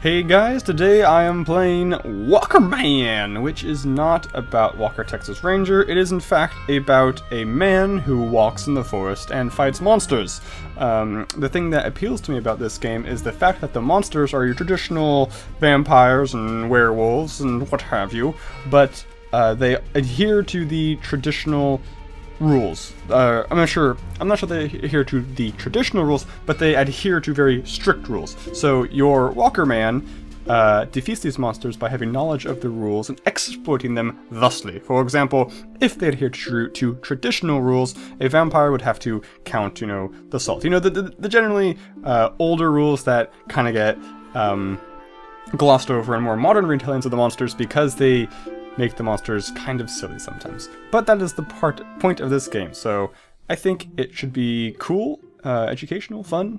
Hey guys, today I am playing Walkerman, which is not about Walker, Texas Ranger. It is in fact about a man who walks in the forest and fights monsters. The thing that appeals to me about this game is the fact that the monsters are your traditional vampires and werewolves and what have you, but they adhere to the traditional rules. I'm not sure they adhere to the traditional rules, but they adhere to very strict rules. So your Walkerman defeats these monsters by having knowledge of the rules and exploiting them thusly. For example, if they adhere to traditional rules, a vampire would have to count, the salt. The generally older rules that kind of get glossed over in more modern retellings of the monsters because they make the monsters kind of silly sometimes. But that is the point of this game, so I think it should be cool, educational, fun,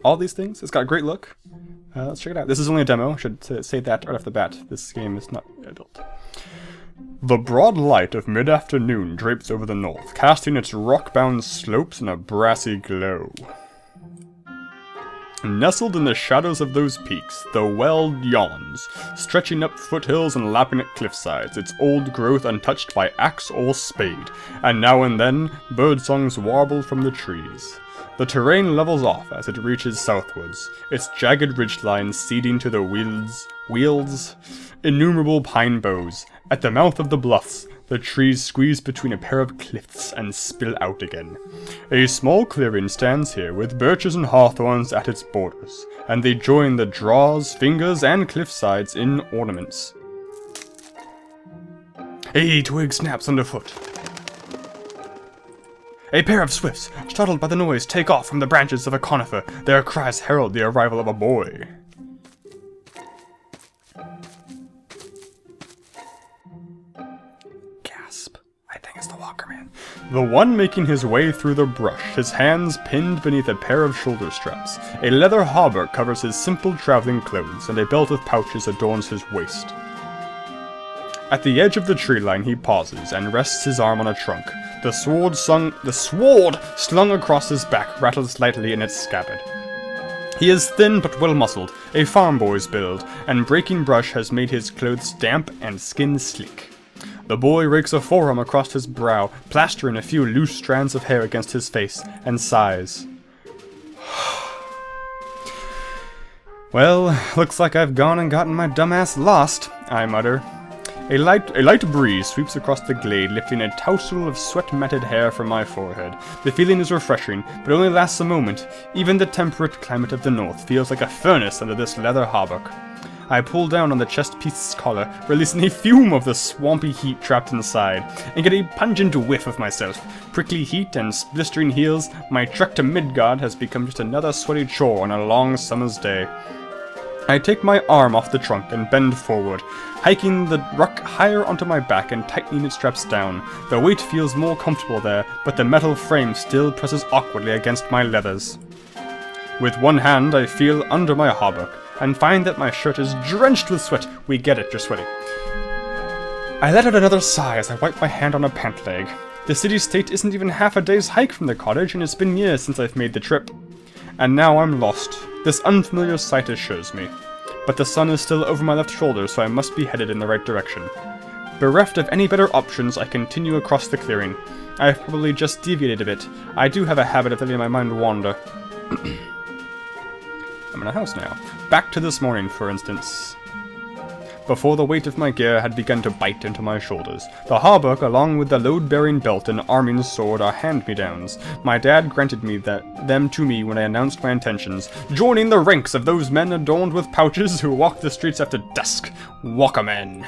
all these things. It's got a great look. Let's check it out. This is only a demo, I should say that right off the bat. This game is not adult. The broad light of mid-afternoon drapes over the north, casting its rock-bound slopes in a brassy glow. Nestled in the shadows of those peaks, the Weald yawns, stretching up foothills and lapping at cliffsides, its old growth untouched by axe or spade, and now and then birdsongs warble from the trees. The terrain levels off as it reaches southwards, its jagged ridgelines ceding to the Weald's innumerable pine boughs. At the mouth of the bluffs, the trees squeeze between a pair of cliffs and spill out again. A small clearing stands here with birches and hawthorns at its borders, and they join the draws, fingers, and cliffsides in ornaments. A twig snaps underfoot. A pair of swifts, startled by the noise, take off from the branches of a conifer. Their cries herald the arrival of a boy. I think it's the Walkerman. The one making his way through the brush, his hands pinned beneath a pair of shoulder straps. A leather hauberk covers his simple traveling clothes, and a belt with pouches adorns his waist. At the edge of the tree line he pauses and rests his arm on a trunk. The sword slung across his back rattles lightly in its scabbard. He is thin but well-muscled, a farm boy's build, and breaking brush has made his clothes damp and skin sleek. The boy rakes a forearm across his brow, plastering a few loose strands of hair against his face, and sighs. Well, looks like I've gone and gotten my dumbass lost, I mutter. A light breeze sweeps across the glade, lifting a tousle of sweat-matted hair from my forehead. The feeling is refreshing, but only lasts a moment. Even the temperate climate of the north feels like a furnace under this leather hauberk. I pull down on the chest-piece's collar, releasing a fume of the swampy heat trapped inside, and get a pungent whiff of myself. Prickly heat and blistering heels, my trek to Midgard has become just another sweaty chore on a long summer's day. I take my arm off the trunk and bend forward, hiking the ruck higher onto my back and tightening its straps down. The weight feels more comfortable there, but the metal frame still presses awkwardly against my leathers. With one hand, I feel under my hauberk, and find that my shirt is drenched with sweat. We get it, you're sweaty. I let out another sigh as I wipe my hand on a pant leg. The city-state isn't even half a day's hike from the cottage, and it's been years since I've made the trip. And now I'm lost. This unfamiliar sight assures me. But the sun is still over my left shoulder, so I must be headed in the right direction. Bereft of any better options, I continue across the clearing. I have probably just deviated a bit. I do have a habit of letting my mind wander. I'm in a house now. Back to this morning, for instance. Before the weight of my gear had begun to bite into my shoulders, the hauberk, along with the load-bearing belt and arming sword, are hand-me-downs. My dad granted them to me when I announced my intentions, joining the ranks of those men adorned with pouches who walk the streets after dusk. Walkermen.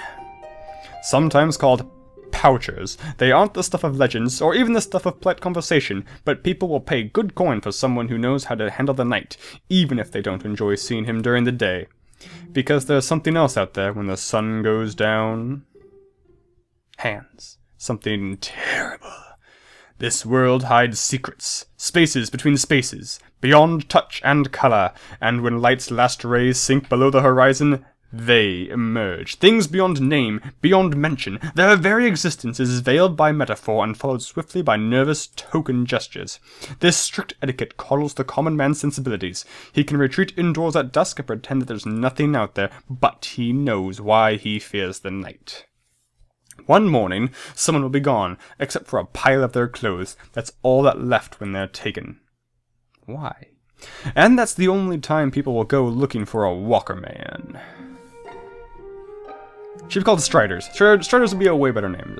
Sometimes called pouchers. They aren't the stuff of legends, or even the stuff of polite conversation, but people will pay good coin for someone who knows how to handle the night, even if they don't enjoy seeing him during the day. Because there's something else out there when the sun goes down. Hands. Something terrible. This world hides secrets, spaces between spaces, beyond touch and color, and when light's last rays sink below the horizon, They emerge. Things beyond name, beyond mention. Their very existence is veiled by metaphor and followed swiftly by nervous token gestures. This strict etiquette coddles the common man's sensibilities. He can retreat indoors at dusk and pretend that there's nothing out there, but he knows why he fears the night. One morning, someone will be gone, except for a pile of their clothes. That's all that's left when they're taken. Why? And that's the only time people will go looking for a Walkerman. Should be called Striders. Striders would be a way better name.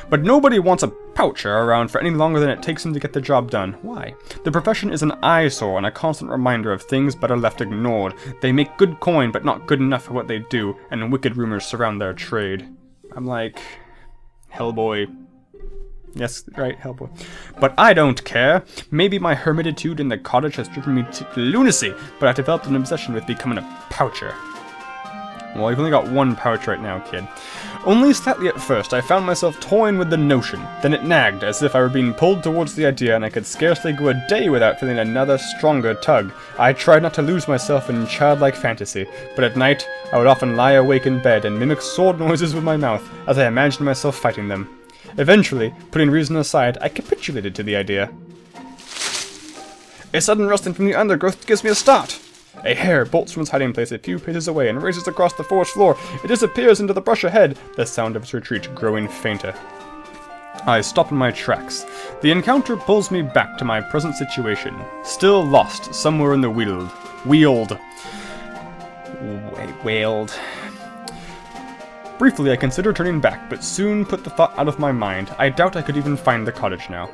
But nobody wants a poucher around for any longer than it takes him to get the job done. Why? The profession is an eyesore and a constant reminder of things better left ignored. They make good coin, but not good enough for what they do, and wicked rumors surround their trade. I'm like... Hellboy. Yes, right, Hellboy. But I don't care. Maybe my hermititude in the cottage has driven me to lunacy, but I've developed an obsession with becoming a poucher. Well, you've only got one pouch right now, kid. Only slightly at first, I found myself toying with the notion. Then it nagged, as if I were being pulled towards the idea, and I could scarcely go a day without feeling another, stronger tug. I tried not to lose myself in childlike fantasy, but at night, I would often lie awake in bed and mimic sword noises with my mouth, as I imagined myself fighting them. Eventually, putting reason aside, I capitulated to the idea. A sudden rustling from the undergrowth gives me a start. A hare bolts from its hiding place a few paces away and races across the forest floor. It disappears into the brush ahead, the sound of its retreat growing fainter. I stop in my tracks. The encounter pulls me back to my present situation, still lost somewhere in the wailed. Briefly, I considered turning back, but soon put the thought out of my mind. I doubt I could even find the cottage now.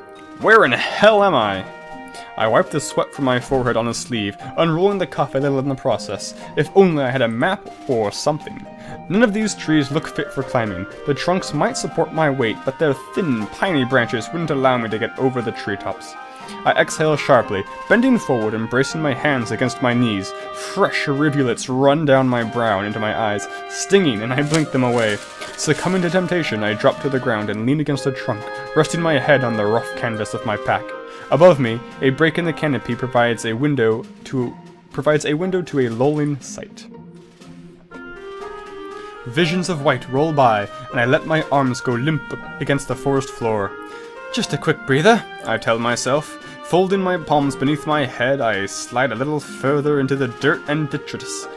Where in hell am I? I wiped the sweat from my forehead on a sleeve, unrolling the cuff a little in the process. If only I had a map or something. None of these trees look fit for climbing. The trunks might support my weight, but their thin, piney branches wouldn't allow me to get over the treetops. I exhale sharply, bending forward and bracing my hands against my knees. Fresh rivulets run down my brow and into my eyes, stinging, and I blink them away. Succumbing to temptation, I drop to the ground and lean against the trunk, resting my head on the rough canvas of my pack. Above me, a break in the canopy provides a window to a lolling sight. Visions of white roll by, and I let my arms go limp against the forest floor. Just a quick breather, I tell myself. Folding my palms beneath my head, I slide a little further into the dirt and detritus.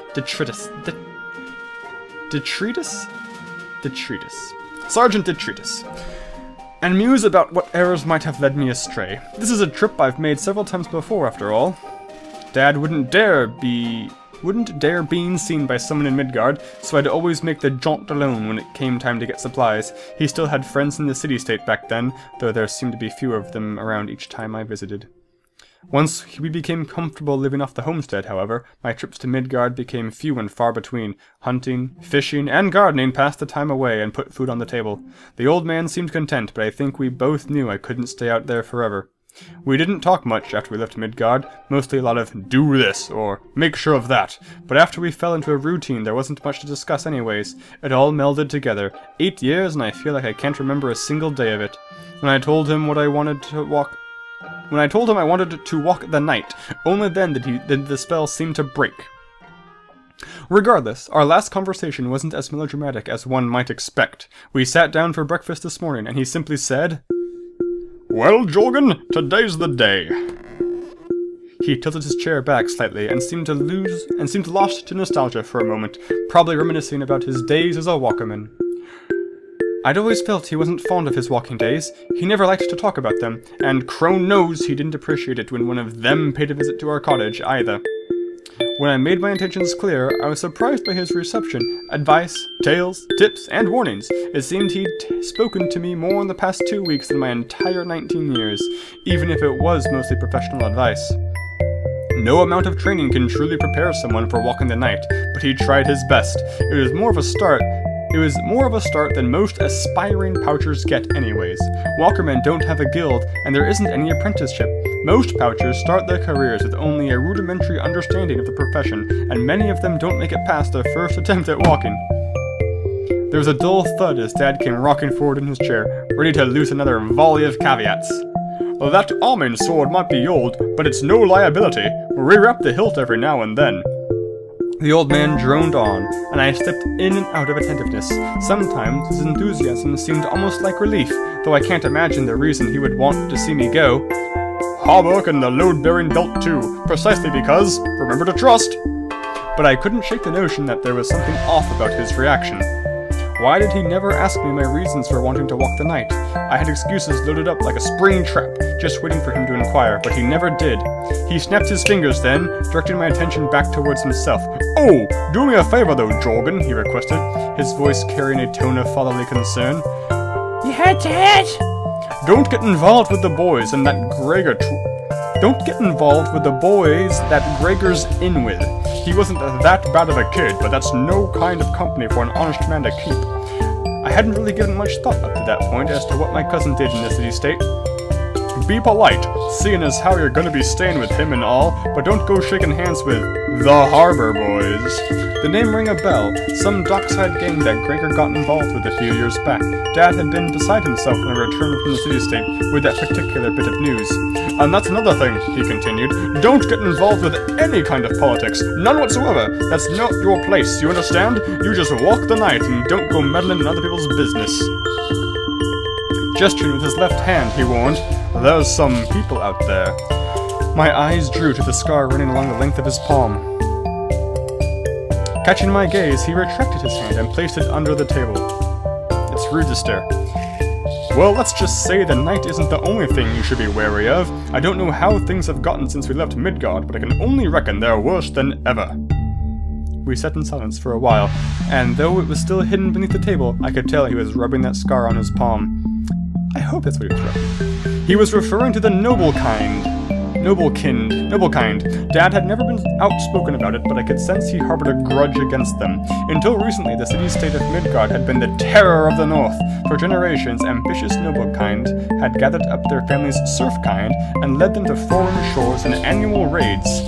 Sergeant Detritus. And muse about what errors might have led me astray. This is a trip I've made several times before, after all. Dad wouldn't dare being seen by someone in Midgard, so I'd always make the jaunt alone when it came time to get supplies. He still had friends in the city-state back then, though there seemed to be fewer of them around each time I visited. Once we became comfortable living off the homestead, however, my trips to Midgard became few and far between. Hunting, fishing, and gardening passed the time away and put food on the table. The old man seemed content, but I think we both knew I couldn't stay out there forever. We didn't talk much after we left Midgard, mostly a lot of do this or make sure of that, but after we fell into a routine there wasn't much to discuss anyways. It all melded together. 8 years and I feel like I can't remember a single day of it. When I told him I wanted to walk the night, only then did the spell seem to break. Regardless, our last conversation wasn't as melodramatic as one might expect. We sat down for breakfast this morning and he simply said, "Well, Jorgen, today's the day." He tilted his chair back slightly and seemed lost to nostalgia for a moment, probably reminiscing about his days as a Walkerman. I'd always felt he wasn't fond of his walking days. He never liked to talk about them, and Crone knows he didn't appreciate it when one of them paid a visit to our cottage, either. When I made my intentions clear, I was surprised by his reception. Advice, tales, tips, and warnings. It seemed he'd spoken to me more in the past 2 weeks than my entire 19 years, even if it was mostly professional advice. No amount of training can truly prepare someone for walking the night, but he tried his best. It was more of a start than most aspiring pouchers get anyways. Walkermen don't have a guild, and there isn't any apprenticeship. Most pouchers start their careers with only a rudimentary understanding of the profession, and many of them don't make it past their first attempt at walking. There was a dull thud as Dad came rocking forward in his chair, ready to loose another volley of caveats. "That almond sword might be old, but it's no liability. We'll rewrap the hilt every now and then." The old man droned on, and I slipped in and out of attentiveness. Sometimes his enthusiasm seemed almost like relief, though I can't imagine the reason he would want to see me go. Harbock and the load-bearing belt too, precisely because, remember to trust. But I couldn't shake the notion that there was something off about his reaction. Why did he never ask me my reasons for wanting to walk the night? I had excuses loaded up like a spring trap, just waiting for him to inquire, but he never did. He snapped his fingers then, directing my attention back towards himself. "Oh, do me a favor though, Jorgen," he requested, his voice carrying a tone of fatherly concern. "Yeah, Dad?" "Don't get involved with the boys and that Gregor Don't get involved with the boys that Gregor's in with. He wasn't that bad of a kid, but that's no kind of company for an honest man to keep." I hadn't really given much thought up to that point as to what my cousin did in the city-state. "Be polite, seeing as how you're gonna be staying with him and all, but don't go shaking hands with the Harbor Boys." The name rang a bell, some dockside gang that Gregor got involved with a few years back. Dad had been beside himself on a return from the city-state with that particular bit of news. "And that's another thing," he continued. "Don't get involved with any kind of politics, none whatsoever. That's not your place, you understand? You just walk the night and don't go meddling in other people's business." Gesturing with his left hand, he warned, "There's some people out there." My eyes drew to the scar running along the length of his palm. Catching my gaze, he retracted his hand and placed it under the table. It's rude to stare. "Well, let's just say the night isn't the only thing you should be wary of. I don't know how things have gotten since we left Midgard, but I can only reckon they're worse than ever." We sat in silence for a while, and though it was still hidden beneath the table, I could tell he was rubbing that scar on his palm. I hope that's what he was rubbing. He was referring to the noble kind. Dad had never been outspoken about it, but I could sense he harbored a grudge against them. Until recently, the city-state of Midgard had been the terror of the North. For generations, ambitious noble kind had gathered up their family's serf kind and led them to foreign shores in annual raids.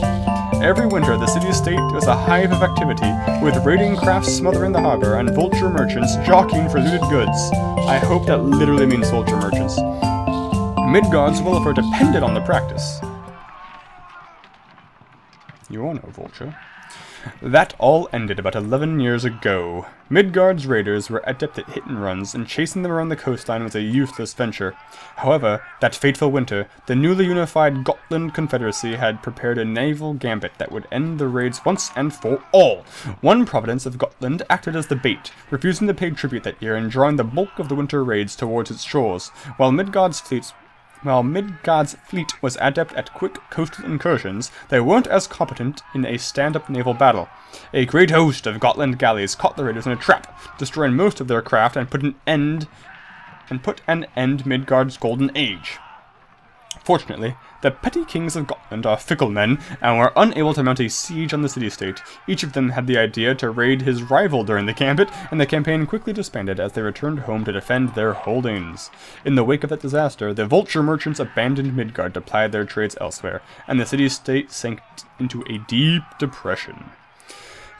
Every winter, the city-state was a hive of activity, with raiding crafts smothering the harbor and vulture merchants jockeying for looted goods. I hope that literally means vulture merchants. Midgard's welfare depended on the practice. You are no vulture. That all ended about 11 years ago. Midgard's raiders were adept at hit-and-runs, and chasing them around the coastline was a useless venture. However, that fateful winter, the newly unified Gotland Confederacy had prepared a naval gambit that would end the raids once and for all. One province of Gotland acted as the bait, refusing to pay tribute that year and drawing the bulk of the winter raids towards its shores, while Midgard's fleet was adept at quick coastal incursions, they weren't as competent in a stand-up naval battle. A great host of Gotland galleys caught the raiders in a trap, destroying most of their craft and put an end Midgard's golden age. Fortunately, the petty kings of Gotland are fickle men, and were unable to mount a siege on the city-state. Each of them had the idea to raid his rival during the gambit, and the campaign quickly disbanded as they returned home to defend their holdings. In the wake of that disaster, the vulture merchants abandoned Midgard to ply their trades elsewhere, and the city-state sank into a deep depression.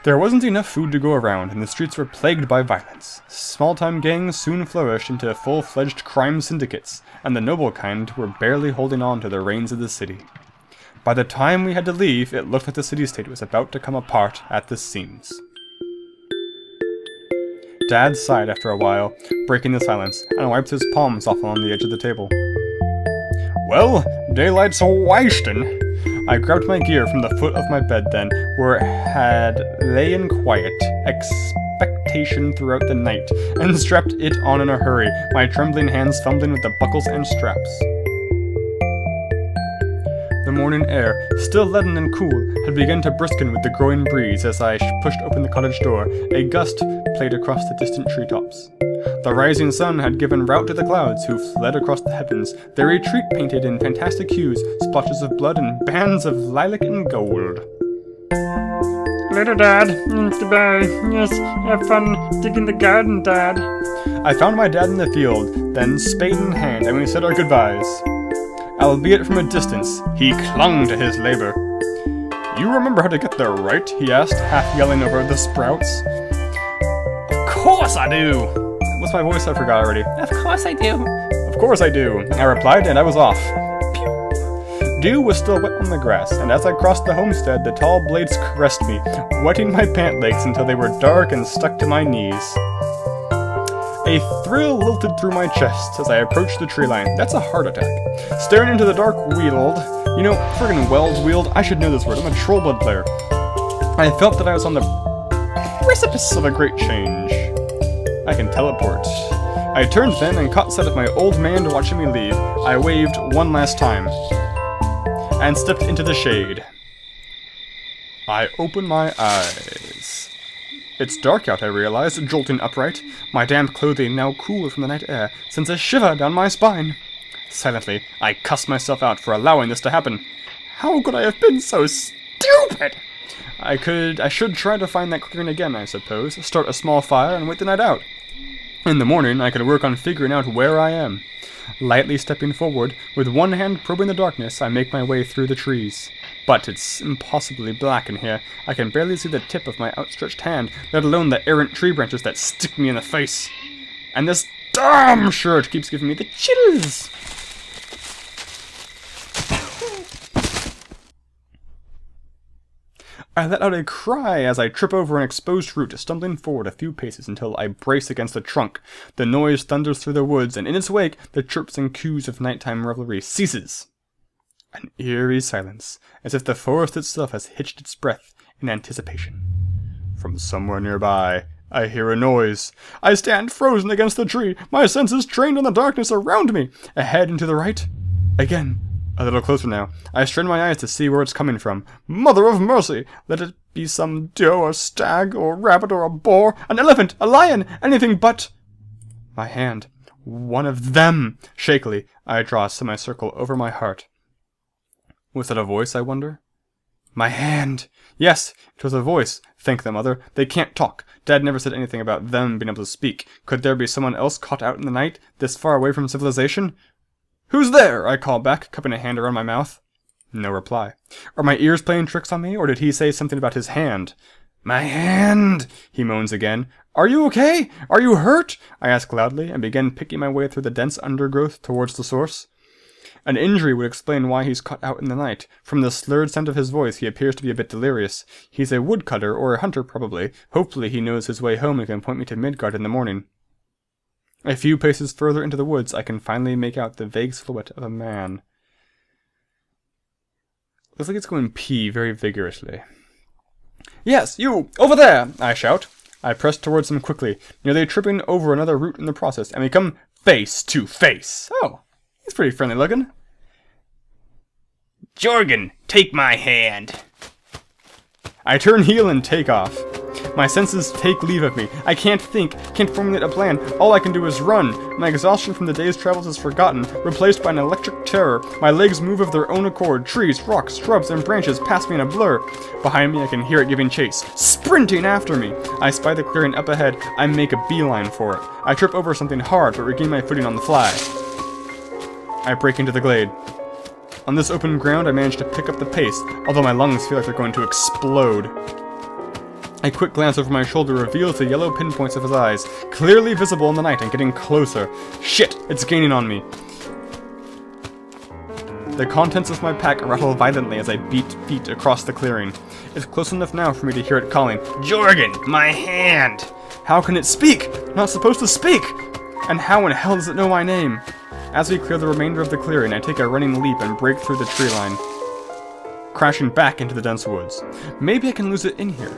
There wasn't enough food to go around, and the streets were plagued by violence. Small-time gangs soon flourished into full-fledged crime syndicates, and the noble kind were barely holding on to the reins of the city. By the time we had to leave, it looked like the city-state was about to come apart at the seams. Dad sighed after a while, breaking the silence, and wiped his palms off on the edge of the table. "Well, daylight's wasting." I grabbed my gear from the foot of my bed then, where it had lay in quiet expectation throughout the night, and strapped it on in a hurry, my trembling hands fumbling with the buckles and straps. The morning air, still leaden and cool, had begun to brisken with the growing breeze as I pushed open the cottage door. A gust played across the distant treetops. The rising sun had given rout to the clouds, who fled across the heavens, their retreat painted in fantastic hues, splotches of blood and bands of lilac and gold. "Later, Dad. Goodbye. Yes, have fun digging the garden, Dad." I found my dad in the field, then spade in hand, and we said our goodbyes. Albeit from a distance, he clung to his labor. "You remember how to get there, right?" he asked, half yelling over the sprouts. "Of course I do!" What's my voice? I forgot already. "Of course I do." "Of course I do," I replied, and I was off. Pew. Dew was still wet on the grass, and as I crossed the homestead, the tall blades caressed me, wetting my pant legs until they were dark and stuck to my knees. A thrill lilted through my chest as I approached the tree line. That's a heart attack. Staring into the dark weald, you know, friggin' Wells weald, I should know this word, I'm a Trollblood player. I felt that I was on the precipice of a great change. I can teleport. I turned then and caught sight of my old man watching me leave. I waved one last time and stepped into the shade. I opened my eyes. It's dark out, I realized, jolting upright. My damp clothing, now cooler from the night air, sends a shiver down my spine. Silently, I cussed myself out for allowing this to happen. How could I have been so stupid? I should try to find that clearing again, I suppose, start a small fire and wait the night out. In the morning, I could work on figuring out where I am. Lightly stepping forward, with one hand probing the darkness, I make my way through the trees. But it's impossibly black in here. I can barely see the tip of my outstretched hand, let alone the errant tree branches that stick me in the face. And this damn shirt keeps giving me the chills. I let out a cry as I trip over an exposed root, stumbling forward a few paces until I brace against the trunk. The noise thunders through the woods, and in its wake, the chirps and coos of nighttime revelry ceases. An eerie silence, as if the forest itself has hitched its breath in anticipation. From somewhere nearby, I hear a noise. I stand frozen against the tree, my senses trained on the darkness around me. Ahead and to the right. Again. A little closer now. I strain my eyes to see where it's coming from. Mother of mercy! Let it be some doe or stag or rabbit or a boar, an elephant, a lion, anything but... My hand. One of them! Shakily, I draw a semicircle over my heart. Was that a voice, I wonder? My hand! Yes, it was a voice. Thank the mother. They can't talk. Dad never said anything about them being able to speak. Could there be someone else caught out in the night, this far away from civilization? Who's there? I call back, cupping a hand around my mouth. No reply. Are my ears playing tricks on me, or did he say something about his hand? My hand! He moans again. Are you okay? Are you hurt? I ask loudly, and begin picking my way through the dense undergrowth towards the source. An injury would explain why he's caught out in the night. From the slurred sound of his voice, he appears to be a bit delirious. He's a woodcutter, or a hunter, probably. Hopefully he knows his way home and can point me to Midgard in the morning. A few paces further into the woods, I can finally make out the vague silhouette of a man. Looks like it's going pee very vigorously. Yes, you! Over there! I shout. I press towards him quickly, nearly tripping over another root in the process, and we come face to face. Oh, he's pretty friendly looking. Jorgen, take my hand. I turn heel and take off. My senses take leave of me. I can't think, can't formulate a plan. All I can do is run. My exhaustion from the day's travels is forgotten, replaced by an electric terror. My legs move of their own accord. Trees, rocks, shrubs, and branches pass me in a blur. Behind me, I can hear it giving chase, sprinting after me. I spy the clearing up ahead. I make a beeline for it. I trip over something hard, but regain my footing on the fly. I break into the glade. On this open ground, I manage to pick up the pace, although my lungs feel like they're going to explode. A quick glance over my shoulder reveals the yellow pinpoints of his eyes, clearly visible in the night and getting closer. Shit, it's gaining on me. The contents of my pack rattle violently as I beat feet across the clearing. It's close enough now for me to hear it calling, Jorgen, my hand! How can it speak? I'm not supposed to speak! And how in hell does it know my name? As we clear the remainder of the clearing, I take a running leap and break through the tree line, crashing back into the dense woods. Maybe I can lose it in here.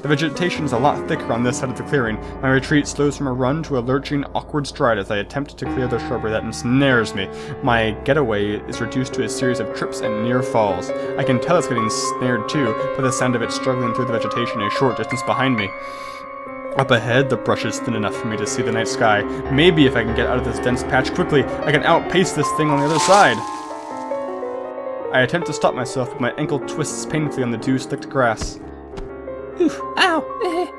The vegetation is a lot thicker on this side of the clearing. My retreat slows from a run to a lurching, awkward stride as I attempt to clear the shrubbery that ensnares me. My getaway is reduced to a series of trips and near falls. I can tell it's getting snared too, by the sound of it struggling through the vegetation a short distance behind me. Up ahead, the brush is thin enough for me to see the night sky. Maybe if I can get out of this dense patch quickly, I can outpace this thing on the other side. I attempt to stop myself, but my ankle twists painfully on the dew-slicked grass. Oof, ow,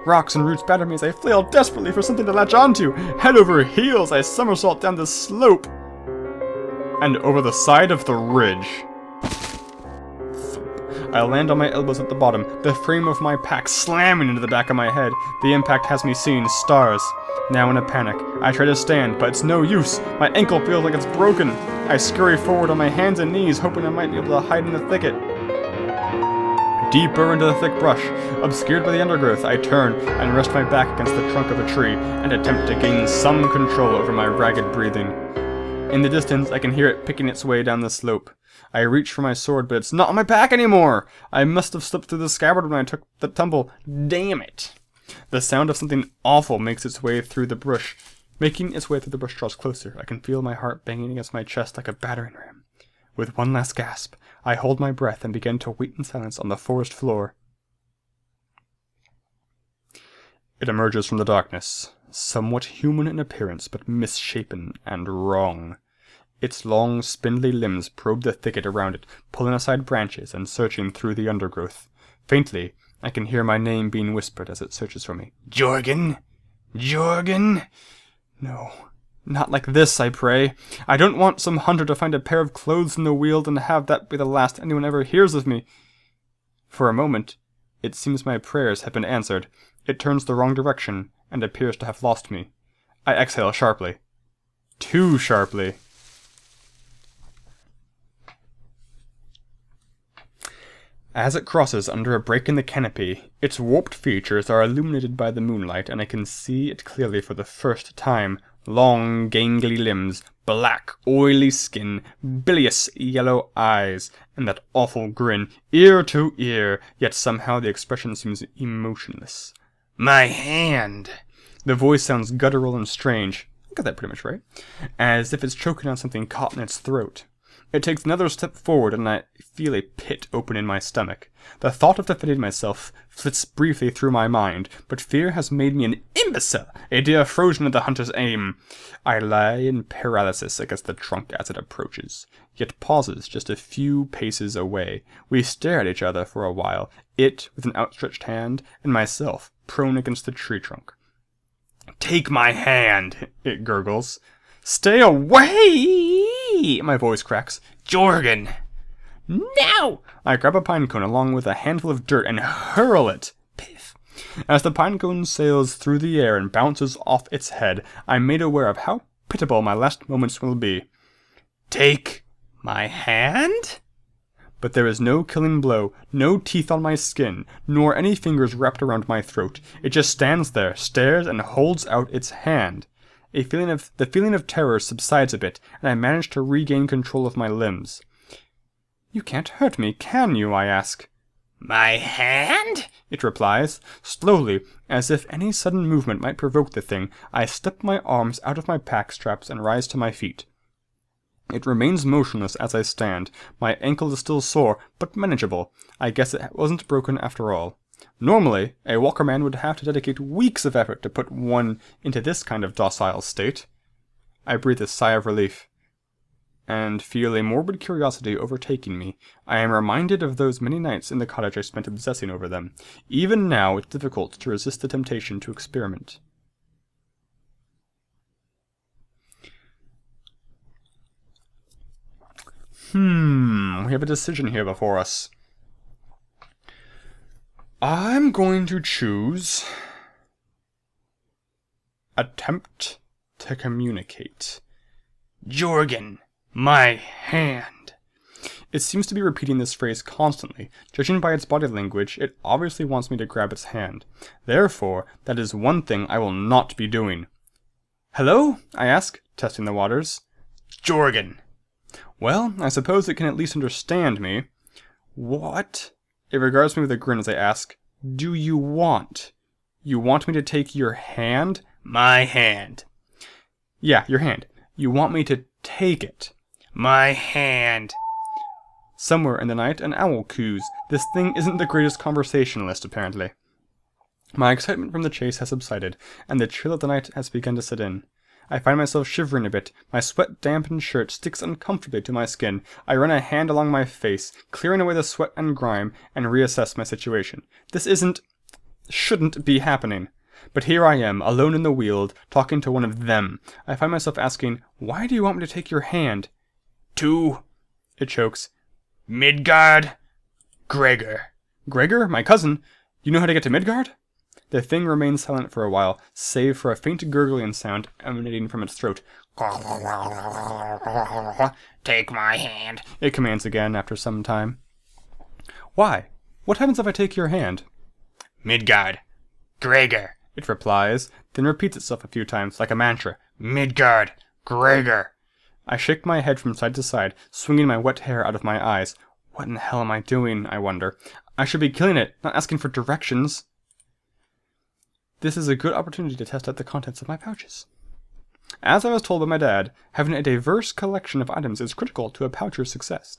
Rocks and roots batter me as I flail desperately for something to latch onto. Head over heels, I somersault down the slope and over the side of the ridge. I land on my elbows at the bottom, the frame of my pack slamming into the back of my head. The impact has me seeing stars. Now in a panic, I try to stand, but it's no use. My ankle feels like it's broken. I scurry forward on my hands and knees, hoping I might be able to hide in the thicket. Deeper into the thick brush, obscured by the undergrowth, I turn and rest my back against the trunk of a tree and attempt to gain some control over my ragged breathing. In the distance, I can hear it picking its way down the slope. I reach for my sword, but it's not on my back anymore! I must have slipped through the scabbard when I took the tumble. Damn it! The sound of something awful makes its way through the brush. Making its way through the bush draws closer. I can feel my heart banging against my chest like a battering ram. With one last gasp, I hold my breath and begin to wait in silence on the forest floor. It emerges from the darkness, somewhat human in appearance, but misshapen and wrong. Its long, spindly limbs probe the thicket around it, pulling aside branches and searching through the undergrowth. Faintly, I can hear my name being whispered as it searches for me. Jorgen? Jorgen? No. Not like this, I pray. I don't want some hunter to find a pair of clothes in the weald and have that be the last anyone ever hears of me. For a moment, it seems my prayers have been answered. It turns the wrong direction and appears to have lost me. I exhale sharply. Too sharply. As it crosses under a break in the canopy, its warped features are illuminated by the moonlight, and I can see it clearly for the first time. Long, gangly limbs, black, oily skin, bilious yellow eyes, and that awful grin, ear to ear, yet somehow the expression seems emotionless. My hand! The voice sounds guttural and strange. I got that pretty much right. As if it's choking on something caught in its throat. It takes another step forward, and I feel a pit open in my stomach. The thought of defending myself flits briefly through my mind, but fear has made me an imbecile, a deer frozen at the hunter's aim. I lie in paralysis against the trunk as it approaches, yet pauses just a few paces away. We stare at each other for a while, it with an outstretched hand, and myself prone against the tree trunk. Take my hand, it gurgles. Stay away! My voice cracks. Jorgen! No! I grab a pine cone along with a handful of dirt and hurl it. Piff. As the pine cone sails through the air and bounces off its head, I'm made aware of how pitiable my last moments will be. Take my hand? But there is no killing blow, no teeth on my skin, nor any fingers wrapped around my throat. It just stands there, stares, and holds out its hand. The feeling of terror subsides a bit, and I manage to regain control of my limbs. You can't hurt me, can you? I ask. My hand? It replies. Slowly, as if any sudden movement might provoke the thing, I slip my arms out of my pack straps and rise to my feet. It remains motionless as I stand. My ankle is still sore, but manageable. I guess it wasn't broken after all. Normally, a Walkerman would have to dedicate weeks of effort to put one into this kind of docile state. I breathe a sigh of relief, and feel a morbid curiosity overtaking me. I am reminded of those many nights in the cottage I spent obsessing over them. Even now, it's difficult to resist the temptation to experiment. We have a decision here before us. I'm going to choose attempt to communicate. Jorgen, my hand. It seems to be repeating this phrase constantly. Judging by its body language, it obviously wants me to grab its hand. Therefore, that is one thing I will not be doing. Hello? I ask, testing the waters. Jorgen. Well, I suppose it can at least understand me. What? It regards me with a grin as I ask, do you want? You want me to take your hand? My hand. Yeah, your hand. You want me to take it. My hand. Somewhere in the night, an owl coos. This thing isn't the greatest conversationalist, apparently. My excitement from the chase has subsided, and the chill of the night has begun to set in. I find myself shivering a bit. My sweat-dampened shirt sticks uncomfortably to my skin. I run a hand along my face, clearing away the sweat and grime, and reassess my situation. This shouldn't be happening. But here I am, alone in the weald, talking to one of them. I find myself asking, why do you want me to take your hand? To, it chokes, Midgard, Gregor. Gregor? My cousin? You know how to get to Midgard? The thing remains silent for a while, save for a faint gurgling sound emanating from its throat. Take my hand. It commands again after some time. Why? What happens if I take your hand? Midgard. Gregor. It replies, then repeats itself a few times like a mantra. Midgard. Gregor. I shake my head from side to side, swinging my wet hair out of my eyes. What in the hell am I doing, I wonder? I should be killing it, not asking for directions. This is a good opportunity to test out the contents of my pouches. As I was told by my dad, having a diverse collection of items is critical to a poucher's success.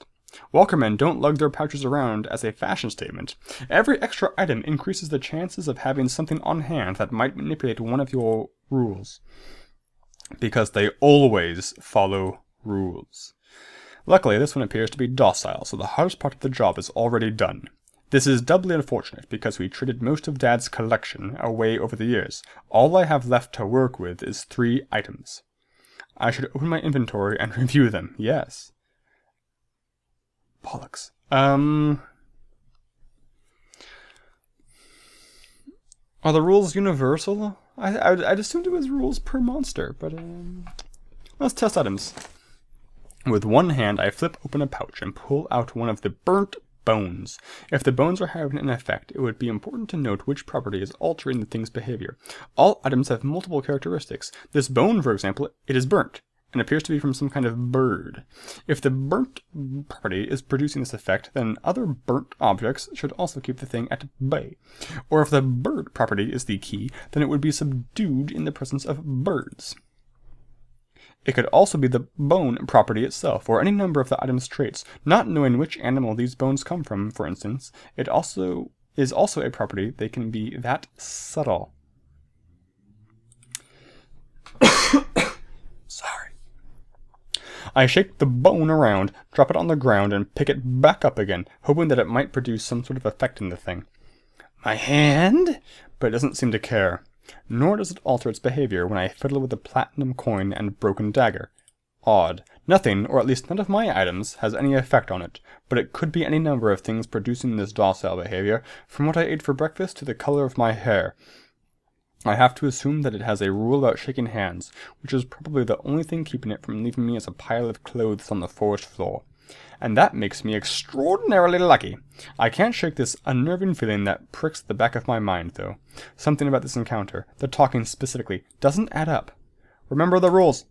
Walkermen don't lug their pouches around as a fashion statement. Every extra item increases the chances of having something on hand that might manipulate one of your rules. Because they always follow rules. Luckily, this one appears to be docile, so the hardest part of the job is already done. This is doubly unfortunate because we traded most of Dad's collection away over the years. All I have left to work with is 3 items. I should open my inventory and review them, yes. Bollocks. Are the rules universal? I'd assumed it was rules per monster, but let's test items. With one hand, I flip open a pouch and pull out one of the burnt bones. If the bones are having an effect, it would be important to note which property is altering the thing's behavior. All items have multiple characteristics. This bone, for example, it is burnt, and appears to be from some kind of bird. If the burnt property is producing this effect, then other burnt objects should also keep the thing at bay. Or if the bird property is the key, then it would be subdued in the presence of birds. It could also be the bone property itself, or any number of the item's traits. Not knowing which animal these bones come from, for instance, it is also a property they can be that subtle. Sorry. I shake the bone around, drop it on the ground, and pick it back up again, hoping that it might produce some sort of effect in the thing. My hand? But it doesn't seem to care. Nor does it alter its behavior when I fiddle with the platinum coin and broken dagger. Odd. Nothing, or at least none of my items, has any effect on it, but it could be any number of things producing this docile behavior, from what I ate for breakfast to the color of my hair. I have to assume that it has a rule about shaking hands, which is probably the only thing keeping it from leaving me as a pile of clothes on the forest floor. And that makes me extraordinarily lucky. I can't shake this unnerving feeling that pricks the back of my mind, though. Something about this encounter, the talking specifically, doesn't add up. Remember the rules.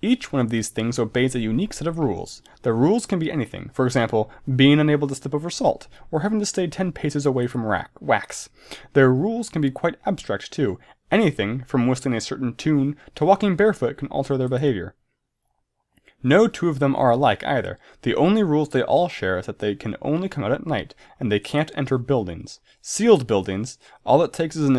Each one of these things obeys a unique set of rules. The rules can be anything, for example, being unable to step over salt, or having to stay 10 paces away from wax. Their rules can be quite abstract, too. Anything, from whistling a certain tune to walking barefoot, can alter their behavior. No two of them are alike either. The only rules they all share is that they can only come out at night, and they can't enter buildings. Sealed buildings, all it takes is an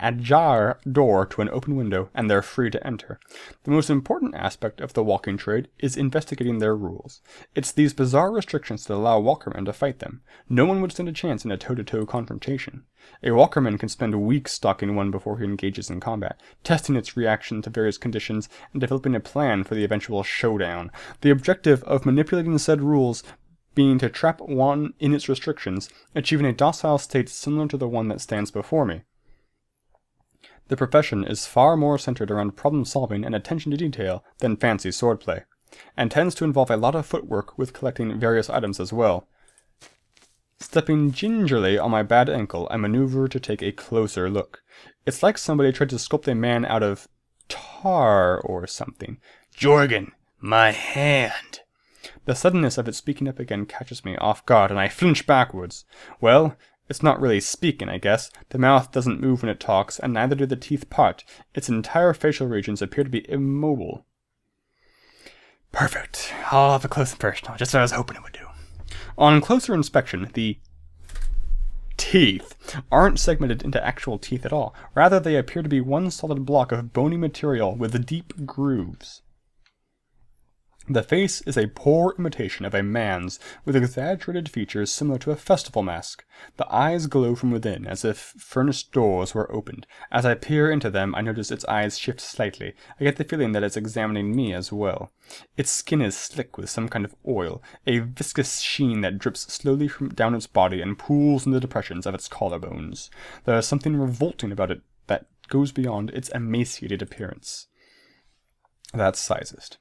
ajar door to an open window, and they're free to enter. The most important aspect of the walking trade is investigating their rules. It's these bizarre restrictions that allow walkermen to fight them. No one would stand a chance in a toe-to-toe confrontation. A walkerman can spend weeks stalking one before he engages in combat, testing its reaction to various conditions, and developing a plan for the eventual showdown. The objective of manipulating said rules being to trap one in its restrictions, achieving a docile state similar to the one that stands before me. The profession is far more centered around problem-solving and attention to detail than fancy swordplay, and tends to involve a lot of footwork with collecting various items as well. Stepping gingerly on my bad ankle, I maneuver to take a closer look. It's like somebody tried to sculpt a man out of tar or something. Jorgen, my hand. The suddenness of it speaking up again catches me off guard, and I flinch backwards. Well, it's not really speaking, I guess. The mouth doesn't move when it talks, and neither do the teeth part. Its entire facial regions appear to be immobile. Perfect. I'll have a close and personal, just as I was hoping it would do. On closer inspection, the teeth aren't segmented into actual teeth at all. Rather, they appear to be one solid block of bony material with deep grooves. The face is a poor imitation of a man's, with exaggerated features similar to a festival mask. The eyes glow from within, as if furnace doors were opened. As I peer into them, I notice its eyes shift slightly. I get the feeling that it's examining me as well. Its skin is slick with some kind of oil, a viscous sheen that drips slowly from down its body and pools in the depressions of its collarbones. There is something revolting about it that goes beyond its emaciated appearance. That's sizest.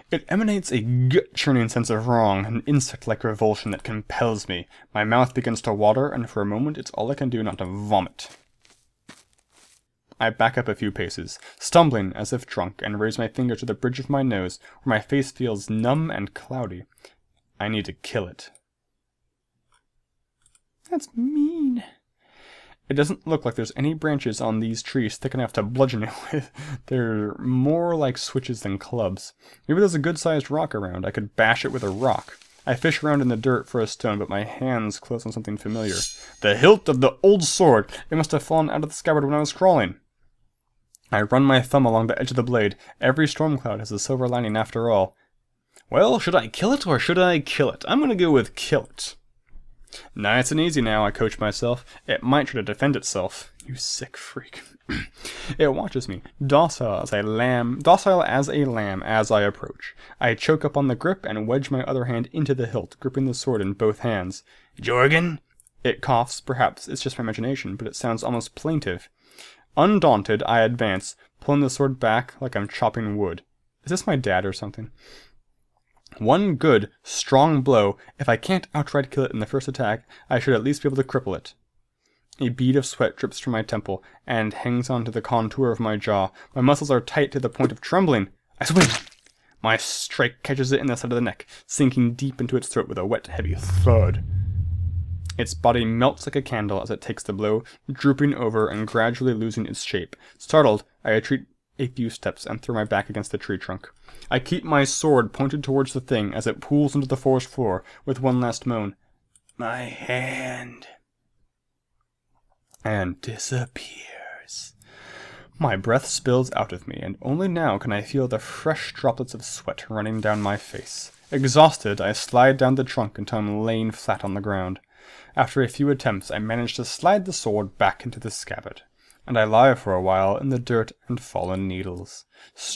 It emanates a gut-churning sense of wrong, an insect-like revulsion that compels me. My mouth begins to water, and for a moment it's all I can do not to vomit. I back up a few paces, stumbling as if drunk, and raise my finger to the bridge of my nose, where my face feels numb and cloudy. I need to kill it. That's mean. It doesn't look like there's any branches on these trees thick enough to bludgeon it with. They're more like switches than clubs. Maybe there's a good-sized rock around. I could bash it with a rock. I fish around in the dirt for a stone, but my hands close on something familiar. The hilt of the old sword! It must have fallen out of the scabbard when I was crawling. I run my thumb along the edge of the blade. Every storm cloud has a silver lining after all. Well, should I kill it or should I kill it? I'm gonna go with kill it. Nice and easy now, I coach myself. It might try to defend itself. You sick freak. It watches me, docile as a lamb as I approach. I choke up on the grip and wedge my other hand into the hilt, gripping the sword in both hands. Jorgen? It coughs. Perhaps it's just my imagination, but it sounds almost plaintive. Undaunted, I advance, pulling the sword back like I'm chopping wood. Is this my dad or something? One good, strong blow. If I can't outright kill it in the first attack, I should at least be able to cripple it. A bead of sweat drips from my temple and hangs onto the contour of my jaw. My muscles are tight to the point of trembling. I swing! My strike catches it in the side of the neck, sinking deep into its throat with a wet, heavy thud. Its body melts like a candle as it takes the blow, drooping over and gradually losing its shape. Startled, I retreat a few steps and throw my back against the tree trunk. I keep my sword pointed towards the thing as it pools into the forest floor with one last moan. My hand. And disappears. My breath spills out of me, and only now can I feel the fresh droplets of sweat running down my face. Exhausted, I slide down the trunk until I'm laying flat on the ground. After a few attempts, I manage to slide the sword back into the scabbard, and I lie for a while in the dirt and fallen needles.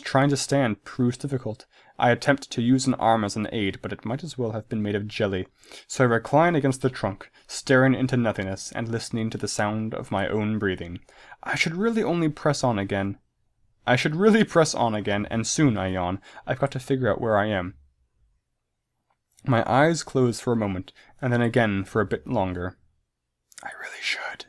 Trying to stand proves difficult. I attempt to use an arm as an aid, but it might as well have been made of jelly. So I recline against the trunk, staring into nothingness and listening to the sound of my own breathing. I should really press on again, and soon, I yawn. I've got to figure out where I am. My eyes close for a moment, and then again for a bit longer. I really should.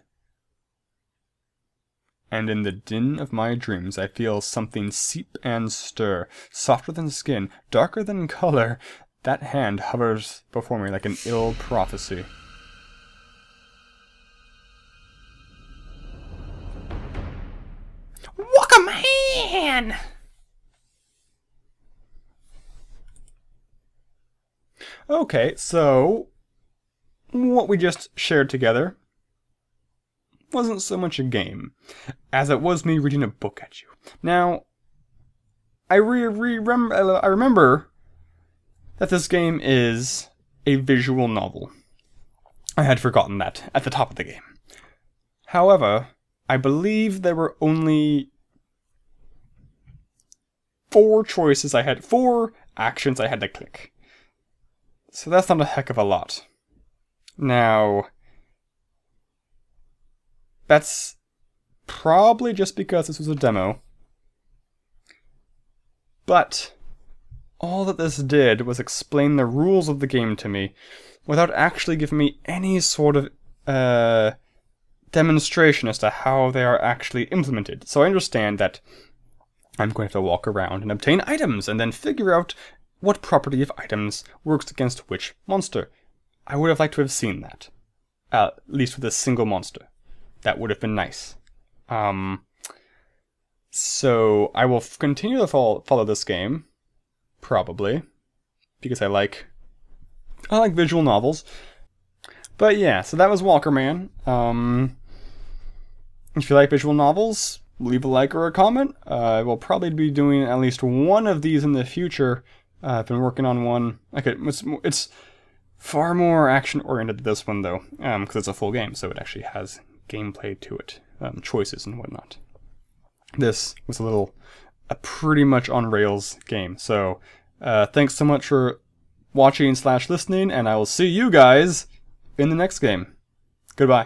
And in the din of my dreams I feel something seep and stir, softer than skin, darker than color. That hand hovers before me like an ill prophecy. Walkerman! Okay, so what we just shared together wasn't so much a game as it was me reading a book at you. Now, I remember that this game is a visual novel. I had forgotten that at the top of the game. However, I believe there were only 4 actions I had to click. So that's not a heck of a lot. Now, that's probably just because this was a demo. But all that this did was explain the rules of the game to me without actually giving me any sort of demonstration as to how they are actually implemented. So I understand that I'm going to have to walk around and obtain items and then figure out what property of items works against which monster. I would have liked to have seen that. At least with a single monster. That would have been nice. So I will continue to follow this game. Probably. Because I like visual novels. But yeah, so that was Walkerman. If you like visual novels, leave a like or a comment. I will probably be doing at least one of these in the future. I've been working on one. It's far more action-oriented than this one, though, because it's a full game, so it actually has gameplay to it, choices and whatnot. This was a pretty much on-rails game. So, thanks so much for watching / listening, and I will see you guys in the next game. Goodbye.